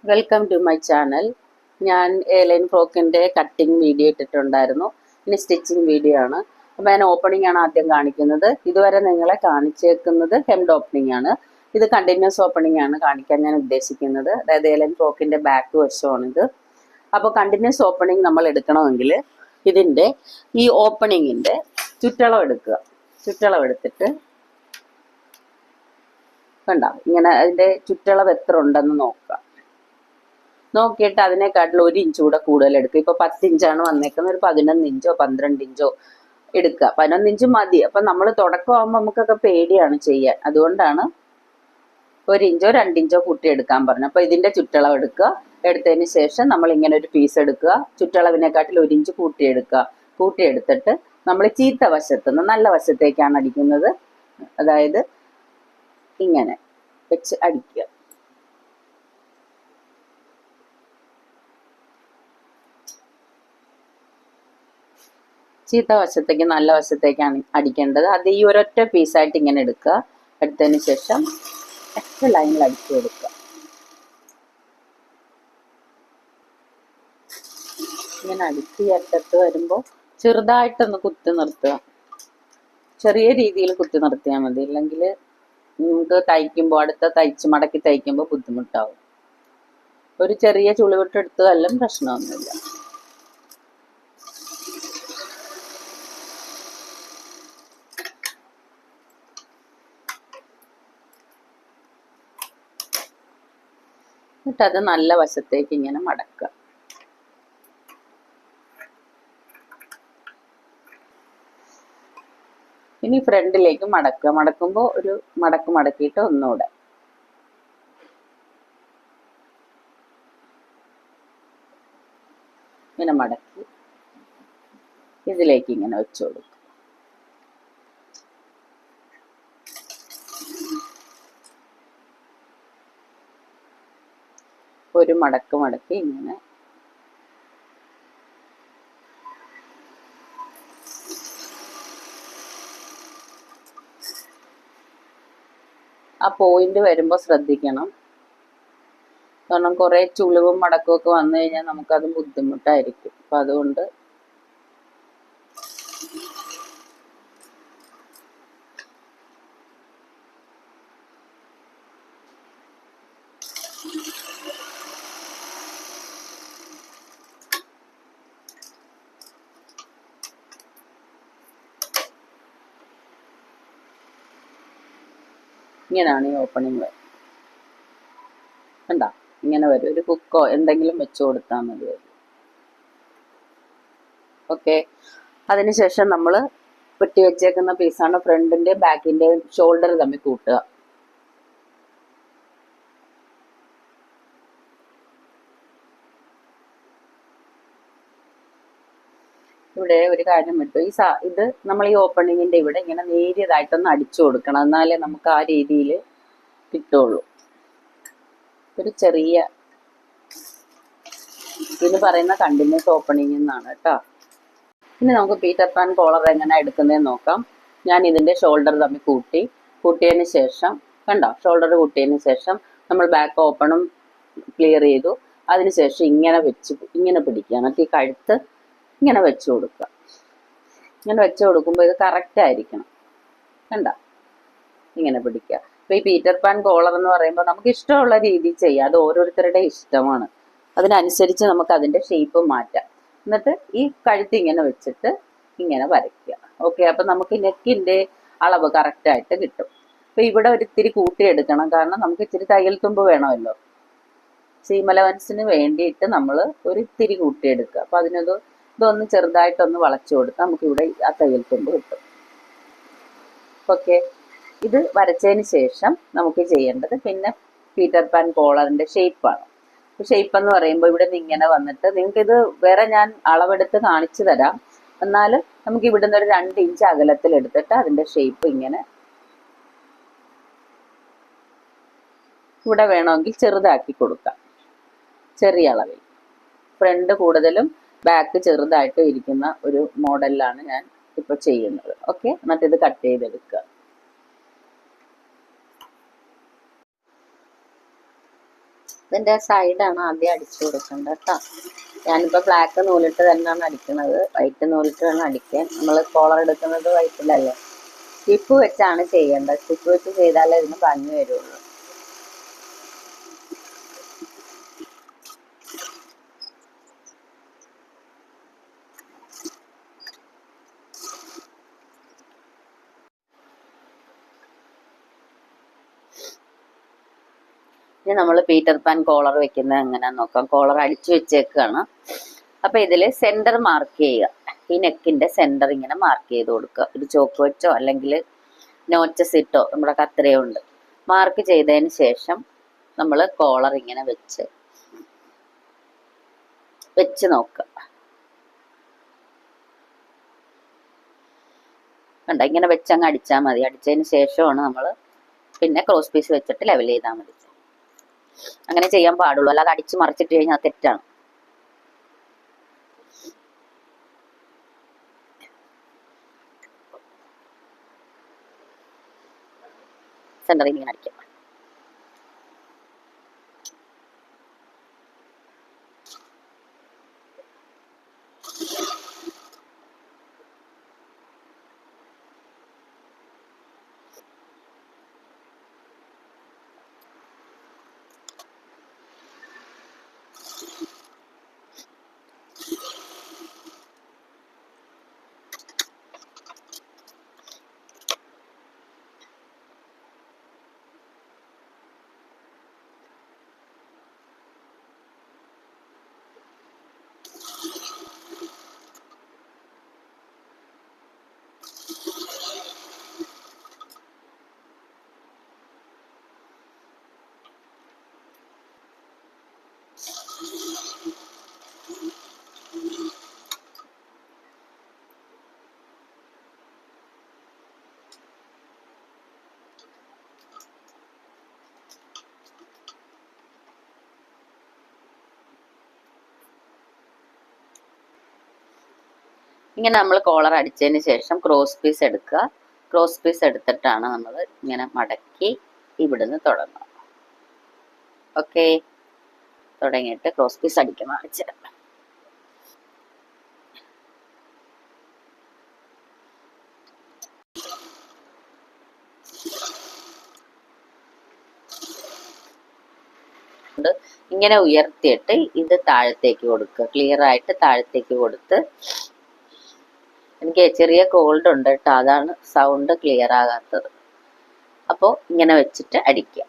Welcome to my channel. ഞാൻ airline ഫ്രോക്കിൻ്റെ cutting video ഇട്ടിട്ടുണ്ടായിരുന്നു. ഇനി സ്റ്റിച്ചിങ് വീഡിയോ ആണ്. അപ്പോൾ ഞാൻ ഓപ്പണിംഗ് ആണ് ആദ്യം കാണിക്കുന്നത്. ഇതുവരെ നിങ്ങളെ കാണിച്ചേക്കുന്നത് ഹെംഡ് ഓപ്പണിംഗ് ആണ്. ഇത് കണ്ടിന്യൂസ് ഓപ്പണിംഗ് ആണ് കാണിക്കാൻ ഞാൻ ഉദ്ദേശിക്കുന്നത്. അതായത് എയർലൈൻ ഫ്രോക്കിൻ്റെ ബാക്ക് വശമാണിത്. അപ്പോൾ കണ്ടിന്യൂസ് ഓപ്പണിംഗ് നമ്മൾ എടുക്കണമെങ്കിൽ ഇതിൻ്റെ ഈ ഓപ്പണിങ്ങിൻ്റെ ചുറ്റളവ് എടുക്കുക. ചുറ്റളവ് എടുത്തിട്ട് കണ്ട ഇങ്ങനെ അതിൻ്റെ ചുറ്റളവ് എത്ര ഉണ്ടെന്ന് നോക്കുക. നോക്കിയിട്ട് അതിനെക്കാട്ടിൽ 1 ഇഞ്ച് കൂടെ കൂടുതൽ എടുക്കുക. ഇപ്പോൾ 10 ഇഞ്ചാണ് വന്നേക്കുന്നത്, ഒരു 11 ഇഞ്ചോ 12 ഇഞ്ചോ എടുക്കുക. 11 ഇഞ്ച് മതി. അപ്പം നമ്മൾ തുടക്കമാകുമ്പോൾ നമുക്കൊക്കെ പേടിയാണ് ചെയ്യാൻ. അതുകൊണ്ടാണ് 1 ഇഞ്ചോ 2 ഇഞ്ചോ കൂട്ടിയെടുക്കാൻ പറഞ്ഞു. അപ്പോൾ ഇതിൻ്റെ ചുറ്റളവ് എടുക്കുക. എടുത്തതിന് ശേഷം നമ്മൾ ഇങ്ങനെ ഒരു പീസ് എടുക്കുക. ചുറ്റളവിനെക്കാട്ടിൽ 1 ഇഞ്ച് കൂട്ടിയെടുക്കുക. കൂട്ടിയെടുത്തിട്ട് നമ്മൾ ചീത്ത വശത്ത് നിന്ന് നല്ല വശത്തേക്കാണ് അടിക്കുന്നത്. അതായത് ഇങ്ങനെ വെച്ച് അടിക്കുക. ചീത്ത വശത്തേക്ക് നല്ല വശത്തേക്കാണ് അടിക്കേണ്ടത്. അത് ഈ ഒരൊറ്റ പീസായിട്ട് ഇങ്ങനെ എടുക്കുക. എടുത്തതിന് ശേഷം ഒറ്റ ലൈനിൽ അടിച്ചു കൊടുക്കുക. ഇങ്ങനെ അടിച്ച് അറ്റത്ത് വരുമ്പോൾ ചെറുതായിട്ടൊന്ന് കുത്തി നിർത്തുക. ചെറിയ രീതിയിൽ കുത്തി നിർത്തിയാൽ മതി. ഇല്ലെങ്കിൽ നിങ്ങൾക്ക് തയ്ക്കുമ്പോൾ തയ്ച്ച് മടക്കി തയ്ക്കുമ്പോൾ ബുദ്ധിമുട്ടാവും. ഒരു ചെറിയ ചുളിവിട്ടെടുത്തതെല്ലാം പ്രശ്നമൊന്നുമില്ല. എന്നിട്ട് അത് നല്ല വശത്തേക്ക് ഇങ്ങനെ മടക്കുക. ഇനി ഫ്രണ്ടിലേക്ക് മടക്കുക. മടക്കുമ്പോൾ ഒരു മടക്കിയിട്ട് ഒന്നുകൂടെ ഇങ്ങനെ മടക്കി ഇതിലേക്ക് ഇങ്ങനെ വെച്ചു കൊടുക്കും. ഒരു മടക്കി ഇങ്ങനെ ആ പോയിന്റ് വരുമ്പോൾ ശ്രദ്ധിക്കണം. കാരണം കുറെ ചുളിവും മടക്കും ഒക്കെ വന്നു കഴിഞ്ഞാൽ നമുക്കത് ബുദ്ധിമുട്ടായിരിക്കും. അപ്പം അതുകൊണ്ട് ഇങ്ങനെയാണ് ഈ ഓപ്പണിങ് വരും. കണ്ടോ? ഇങ്ങനെ വരും. ഒരു ഹുക്കോ എന്തെങ്കിലും വെച്ചു കൊടുത്താൽ മതി. ഓക്കെ. അതിനുശേഷം നമ്മൾ വെട്ടി വെച്ചേക്കുന്ന പീസാണ് ഫ്രണ്ടിന്റെ ബാക്കിന്റെ ഷോൾഡർ തമ്മിൽ കൂട്ടുക. ഇവിടെ ഒരു കാര്യം വിട്ടു. ഇത് നമ്മൾ ഈ ഓപ്പണിങ്ങിന്റെ ഇവിടെ ഇങ്ങനെ നേരിയതായിട്ടൊന്ന് അടിച്ചു കൊടുക്കണം. എന്നാലേ നമുക്ക് ആ രീതിയിൽ കിട്ടുള്ളൂ. ഒരു ചെറിയ ഇതിന് പറയുന്ന കണ്ടിന്യൂസ് ഓപ്പണിംഗ് എന്നാണ് കേട്ടോ. ഇനി നമുക്ക് പീറ്റർ പാൻ കോളർ എങ്ങനെ എടുക്കുന്നതെന്ന് നോക്കാം. ഞാൻ ഇതിന്റെ ഷോൾഡർ തമ്മിൽ കൂട്ടിയതിന് ശേഷം കണ്ടോ, ഷോൾഡർ കൂട്ടിയതിന് ശേഷം നമ്മൾ ബാക്ക് ഓപ്പണും ക്ലിയർ ചെയ്തു. അതിനുശേഷം ഇങ്ങനെ പിടിക്കുക. എന്നിട്ട് ഈ കഴുത്ത് ഇങ്ങനെ വെച്ചു കൊടുക്കുക. ഇങ്ങനെ വെച്ചു കൊടുക്കുമ്പോൾ ഇത് കറക്റ്റ് ആയിരിക്കണം. കണ്ടോ? ഇങ്ങനെ പിടിക്കുക. അപ്പൊ ഈ പീറ്റർ പാൻ കോളർ എന്ന് പറയുമ്പോൾ നമുക്ക് ഇഷ്ടമുള്ള രീതിയിൽ ചെയ്യാം. അത് ഓരോരുത്തരുടെ ഇഷ്ടമാണ്. അതിനനുസരിച്ച് നമുക്ക് അതിന്റെ ഷേപ്പ് മാറ്റാം. എന്നിട്ട് ഈ കഴുത്ത് ഇങ്ങനെ വെച്ചിട്ട് ഇങ്ങനെ വരയ്ക്കുക. ഓക്കെ. അപ്പൊ നമുക്ക് നെക്കിന്റെ അളവ് കറക്റ്റ് ആയിട്ട് കിട്ടും. അപ്പൊ ഇവിടെ ഒരിത്തിരി കൂട്ടിയെടുക്കണം. കാരണം നമുക്ക് ഇത്തിരി തയ്യൽ തുമ്പ് വേണമല്ലോ. സീം അലവൻസിന് വേണ്ടിയിട്ട് നമ്മൾ ഒരിത്തിരി കൂട്ടിയെടുക്കുക. അപ്പൊ ഇതൊന്ന് ചെറുതായിട്ടൊന്ന് വളച്ചു കൊടുത്താൽ നമുക്കിവിടെ ആ തയ്യൽ തുമ്പ് കിട്ടും. ഓക്കെ. ഇത് വരച്ചതിന് ശേഷം നമുക്ക് ചെയ്യേണ്ടത് പിന്നെ പീറ്റർ പാൻ കോളറിന്റെ ഷേപ്പാണ്. ഷേപ്പ് എന്ന് പറയുമ്പോൾ ഇവിടെ നിന്ന് ഇങ്ങനെ വന്നിട്ട് നിങ്ങൾക്കിത് വേറെ ഞാൻ അളവെടുത്ത് കാണിച്ചു തരാം. എന്നാലും നമുക്ക് ഇവിടുന്ന് ഒരു 2 ഇഞ്ച് അകലത്തിൽ എടുത്തിട്ട് അതിന്റെ ഷേപ്പ് ഇങ്ങനെ ഇവിടെ വേണമെങ്കിൽ ചെറുതാക്കി കൊടുക്കാം. ചെറിയ അളവിൽ ഫ്രണ്ട് കൂടുതലും ബാക്ക് ചെറുതായിട്ടും ഇരിക്കുന്ന ഒരു മോഡലിലാണ് ഞാൻ ഇപ്പൊ ചെയ്യുന്നത്. ഓക്കെ. എന്നിട്ട് ഇത് കട്ട് ചെയ്തെടുക്കുക. ഇതിൻ്റെ സൈഡാണ് ആദ്യം അടിച്ചു കൊടുക്കേണ്ടത് കേട്ടോ. ഞാനിപ്പോൾ ബ്ലാക്ക് നൂലിട്ട് തന്നെയാണ് അടിക്കുന്നത്. വൈറ്റ് നൂലിട്ട് വേണം അടിക്കാൻ. നമ്മൾ കോളർ എടുക്കുന്നത് വൈറ്റിലല്ലേ. സ്റ്റിപ്പ് വെച്ചാണ് ചെയ്യേണ്ടത്. സ്റ്റിപ്പ് വെച്ച് ചെയ്താലേ ഇതിന് ഭംഗി വരുള്ളൂ. ഇനി നമ്മൾ പീറ്റർ പാൻ കോളർ വെക്കുന്നത് എങ്ങനെയാന്ന് നോക്കാം. കോളർ അടിച്ചു വെച്ചേക്കാണ്. അപ്പൊ ഇതില് സെന്റർ മാർക്ക് ചെയ്യുക. ഈ നെക്കിന്റെ സെന്റർ ഇങ്ങനെ മാർക്ക് ചെയ്ത് കൊടുക്കുക. ഒരു ചോക്ക് വെച്ചോ അല്ലെങ്കിൽ നോച്ചസ് ഇട്ടോ നമ്മുടെ കത്രയുണ്ട് മാർക്ക് ചെയ്തതിന് ശേഷം നമ്മൾ കോളർ ഇങ്ങനെ വെച്ച് നോക്കുക. കണ്ട, ഇങ്ങനെ വെച്ചങ്ങ് അടിച്ചാൽ മതി. അടിച്ചതിന് ശേഷമാണ് നമ്മൾ പിന്നെ ക്രോസ് പീസ് വെച്ചിട്ട് ലെവൽ ചെയ്താൽ മതി. അങ്ങനെ ചെയ്യാൻ പാടുള്ളൂ, അല്ലാതെ അടിച്ച് മറിച്ചിട്ട് കഴിഞ്ഞാൽ തെറ്റാണ്. സെന്ററിൽ ഇങ്ങനെ അടിക്കാം. ഇങ്ങനെ നമ്മൾ കോളർ അടിച്ചതിന് ശേഷം ക്രോസ് പീസ് എടുക്കുക. ക്രോസ് പീസ് എടുത്തിട്ടാണ് നമ്മൾ ഇങ്ങനെ മടക്കി ഇവിടുന്ന് തുടങ്ങുക. ഓക്കെ, തുടങ്ങിയിട്ട് ക്രോസ് പീസ് അടിക്കുന്ന അടിച്ചിടാം. ഇങ്ങനെ ഉയർത്തിയിട്ട് ഇത് താഴത്തേക്ക് കൊടുക്കുക. ക്ലിയർ ആയിട്ട് താഴത്തേക്ക് കൊടുത്ത്, എനിക്ക് ചെറിയ കോൾഡ് ഉണ്ട് കേട്ടോ, അതാണ് സൗണ്ട് ക്ലിയർ ആകാത്തത്. അപ്പോൾ ഇങ്ങനെ വെച്ചിട്ട് അടിക്കുക.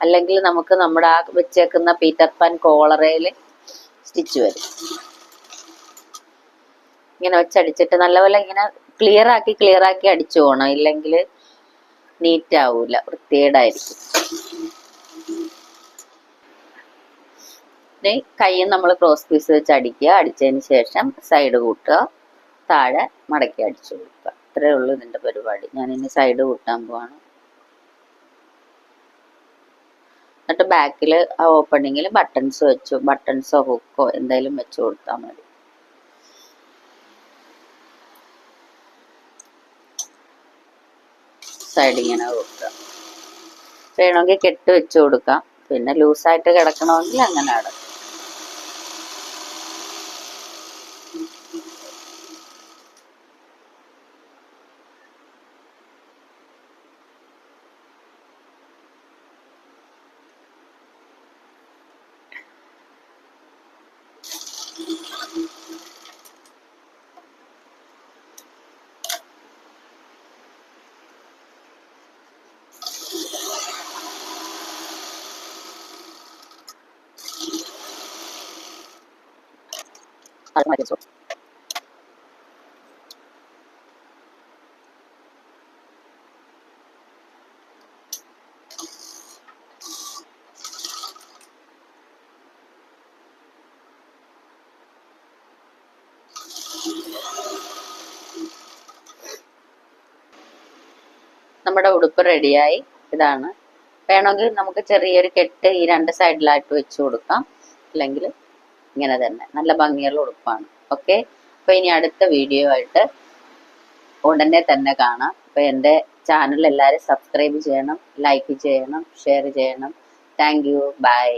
അല്ലെങ്കിൽ നമുക്ക് നമ്മുടെ ആ വെച്ചേക്കുന്ന പീറ്റർ പാൻ കോളറയിൽ സ്റ്റിച്ച് വരും. ഇങ്ങനെ വെച്ചടിച്ചിട്ട് നല്ലപോലെ ഇങ്ങനെ ക്ലിയർ ആക്കി അടിച്ചു പോകണം, ഇല്ലെങ്കിൽ നീറ്റ് ആവൂല, വൃത്തികേടായിരിക്കും. ഇനി കയ്യും നമ്മൾ ക്രോസ് പീസ് വെച്ച് അടിക്കുക. അടിച്ചതിന് ശേഷം സൈഡ് കൂട്ടുക, താഴെ മടക്കി അടിച്ചു കൊടുക്കുക. ഇത്രയേ ഉള്ളൂ ഇതിൻ്റെ പരിപാടി. ഞാനിനി സൈഡ് കൂട്ടാൻ പോവാണ്. എന്നിട്ട് ബാക്കിൽ ആ ഓപ്പണിങ്ങിൽ ബട്ടൺസോ ഹുക്കോ എന്തായാലും വെച്ച് കൊടുത്താൽ മതി. സൈഡ് ഇങ്ങനെ കൊടുക്കുക. വേണമെങ്കിൽ കെട്ട് വെച്ച് കൊടുക്കാം. പിന്നെ ലൂസായിട്ട് കിടക്കണമെങ്കിൽ അങ്ങനെ കിടക്കും. നമ്മുടെ ഉടുപ്പ് റെഡിയായി. ഇതാണ്. വേണമെങ്കിൽ നമുക്ക് ചെറിയൊരു കെട്ട് ഈ രണ്ട് സൈഡിലായിട്ട് വെച്ച് കൊടുക്കാം, അല്ലെങ്കിൽ ഇങ്ങനെ തന്നെ. നല്ല ഭംഗിയുള്ള ഉടുപ്പാണ്. ഓക്കെ, അപ്പോൾ ഇനി അടുത്ത വീഡിയോ ആയിട്ട് ഉടനെ തന്നെ കാണാം. അപ്പോൾ എൻ്റെ ചാനൽ എല്ലാവരും സബ്സ്ക്രൈബ് ചെയ്യണം, ലൈക്ക് ചെയ്യണം, ഷെയർ ചെയ്യണം. Thank you, by.